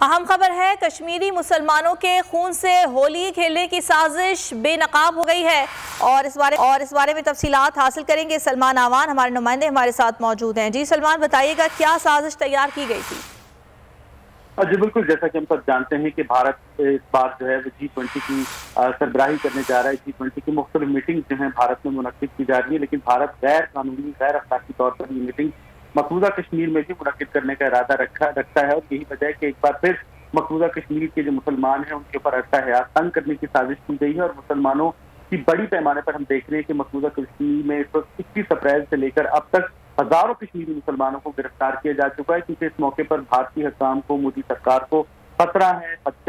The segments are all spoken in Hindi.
अहम खबर है, कश्मीरी मुसलमानों के खून से होली खेलने की साजिश बेनकाब हो गई है और इस बारे में तफसीलात हासिल करेंगे। सलमान आवान हमारे नुमाइंदे हमारे साथ मौजूद हैं। जी सलमान, बताइएगा क्या साजिश तैयार की गई थी? जी बिल्कुल, जैसा कि हम सब जानते हैं कि भारत इस बार जो है वो G20 की सरबराही करने जा रहा है। G20 की मुख्तलिफ मीटिंग जो है भारत में मुनक्किद की जा रही है, लेकिन भारत गैर कानूनी गैर अखलाकी तौर पर ये मीटिंग मकबूजा कश्मीर में भी मुनक्किद करने का इरादा रखता है और यही वजह है कि एक बार फिर मकबूजा कश्मीर के जो मुसलमान हैं उनके ऊपर अरसा हयात तंग करने की साजिश की गई है। और मुसलमानों की बड़ी पैमाने पर हम देख रहे हैं कि मकबूजा कश्मीर में इस वक्त 21 अप्रैल से लेकर अब तक हजारों कश्मीरी मुसलमानों को गिरफ्तार किया जा चुका है, क्योंकि इस मौके पर भारतीय हुक्काम को, मोदी सरकार को खतरा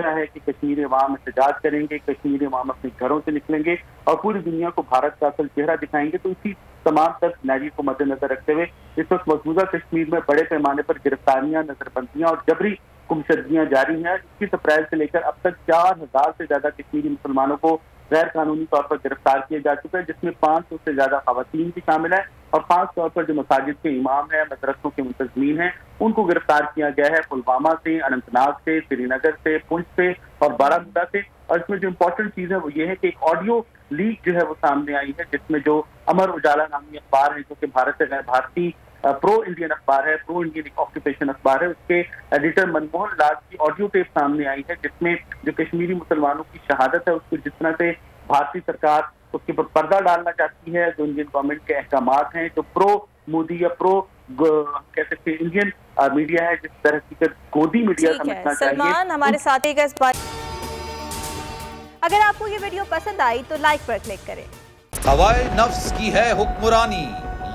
है कि कश्मीरी अवाम एहतजाज करेंगे, कश्मीरी अवाम अपने घरों से निकलेंगे और पूरी दुनिया को भारत का असल चेहरा दिखाएंगे। तो इसी तमाम तर सिनेरियो को मद्देनजर रखते हुए इस वक्त मकबूजा कश्मीर में बड़े पैमाने पर गिरफ्तारियां, नजरबंदियां और जबरी गुमशुदगियां जारी हैं। 21 अप्रैल से लेकर अब तक 4000 से ज्यादा कश्मीरी मुसलमानों को गैर कानूनी तौर पर गिरफ्तार किया जा चुका है, जिसमें 500 से ज्यादा खवातीन भी शामिल है और खास तौर पर जो मसाजिद के इमाम है, मदरसों के मुंतजमीन हैं, उनको गिरफ्तार किया गया है पुलवामा से, अनंतनाग से, श्रीनगर से, पुंछ से और बारामूला से। और इसमें जो इम्पोर्टेंट चीज है वो ये है कि एक ऑडियो लीक जो है वो सामने आई है, जिसमें जो अमर उजाला नामी अखबार है, जो कि भारत से गैर भारतीय प्रो इंडियन अखबार है, प्रो इंडियन ऑक्यूपेशन अखबार है, उसके एडिटर मनमोहन लाल की ऑडियो टेप सामने आई है, जिसमें जो कश्मीरी मुसलमानों की शहादत है उसको जिस तरह से भारतीय सरकार उसके ऊपर पर्दा डालना चाहती है, जो इंडियन गवर्नमेंट के अहकामात हैं, जो प्रो मोदी या प्रो कह सकते हैं इंडियन मीडिया है, जिस तरह की गोदी मीडिया समझना चाहिए। सलमान हमारे साथ एक इस बार, अगर आपको ये वीडियो पसंद आई तो लाइक पर क्लिक करें। हवाए नफ्स की है हुक्मरानी,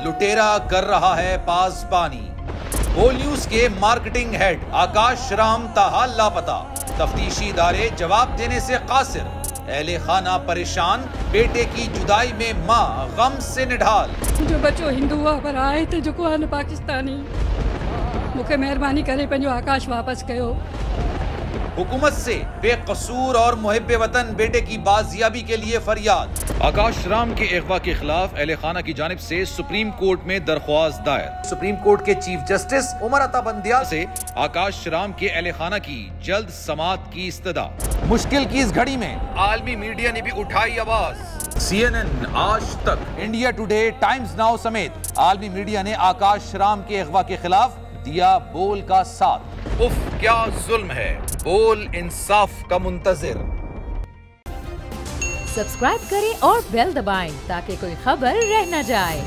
लुटेरा कर रहा है पासबानी। बोल न्यूज के मार्केटिंग हेड आकाश राम ताहा लापता, तफ्तीशी इदारे जवाब देने से कासिर। अहले खाना परेशान, बेटे की जुदाई में माँ गम से निढाल। जो बच्चो हिंदू पर आए थे जो को पाकिस्तानी, मुझे मेहरबानी करे पंहिंजो आकाश वापस कयो। हुकूमत से बेकसूर और मुहिब्बे वतन बेटे की बाजियाबी के लिए फरियाद। आकाश राम के अगवा के खिलाफ अहले खाना की जानिब से सुप्रीम कोर्ट में दरख्वास्त दायर। सुप्रीम कोर्ट के चीफ जस्टिस उमर अता बंदियाल से आकाश राम के अहले खाना की जल्द समाअत की इस्तदा। मुश्किल की इस घड़ी में आलमी मीडिया ने भी उठाई आवाज। CNN, आज तक, इंडिया टुडे, टाइम्स नाउ समेत आलमी मीडिया ने आकाश राम के अगवा के खिलाफ दिया बोल का साथ। उफ क्या जुल्म है, बोल इंसाफ का मुंतजिर। सब्सक्राइब करें और बेल दबाएं ताकि कोई खबर रह न जाए।